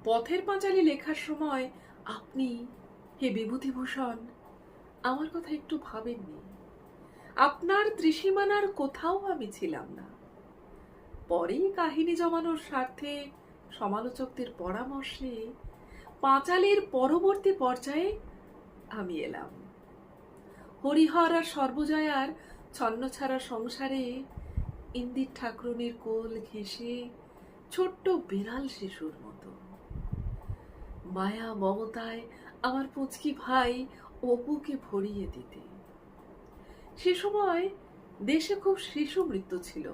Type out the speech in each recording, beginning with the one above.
পথের পাঁচালী লেখার সময় আপনি, হে বিভূতিভূষণ, আমার কথা একটু ভাবেননি। আপনার ত্রিসীমানার কোথাও আমি ছিলাম না। পরেই কাহিনী জমানোর স্বার্থে সমালোচকদের পরামর্শে পাঁচালীর পরবর্তী পর্যায়ে আমি এলাম। হরিহর আর সর্বজয়ার ছন্নছাড়া সংসারে ইন্দির ঠাকুরনির কোল ঘেঁষে ছোট্ট বিড়াল শিশুর মতো মায়া মমতায় আমার পুচকি ভাই অপুকে ভরিয়ে দিতে। সে সময় দেশে খুব শিশু মৃত্যু ছিল,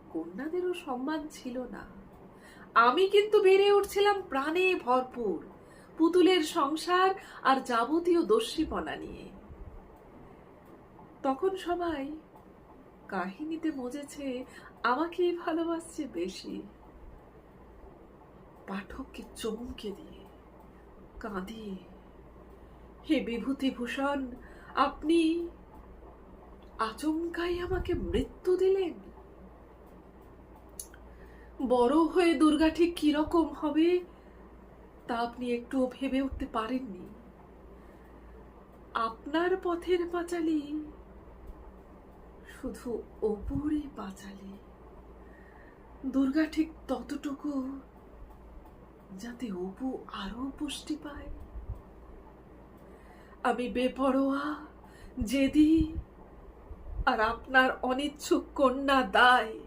কন্যাদেরও সম্মান ছিল না। আমি কিন্তু বেড়ে উঠছিলাম প্রাণে ভরপুর, পুতুলের সংসার আর যাবতীয় দস্যিপনা নিয়ে। তখন সবাই কাহিনীতে মজেছে আমাকেই ভালোবাসছে বেশি। পাঠককে চমকে দিয়ে, কাঁদিয়ে, হে বিভূতিভূষণ, আপনি আচমকাই আমাকে মৃত্যু দিলেন। বড় হয়ে দুর্গা ঠিক কিরকম হবে তা আপনি একটুও ভেবে উঠতে পারেননি। আপনার পথের পাঁচালী শুধু অপুরই পাঁচালী। দুর্গা ঠিক ততটুকু যাতে অপু আরো পুষ্টি পায়। আমি বেপরোয়া, জেদি, আর আপনার অনিচ্ছুক কন্যা দায়।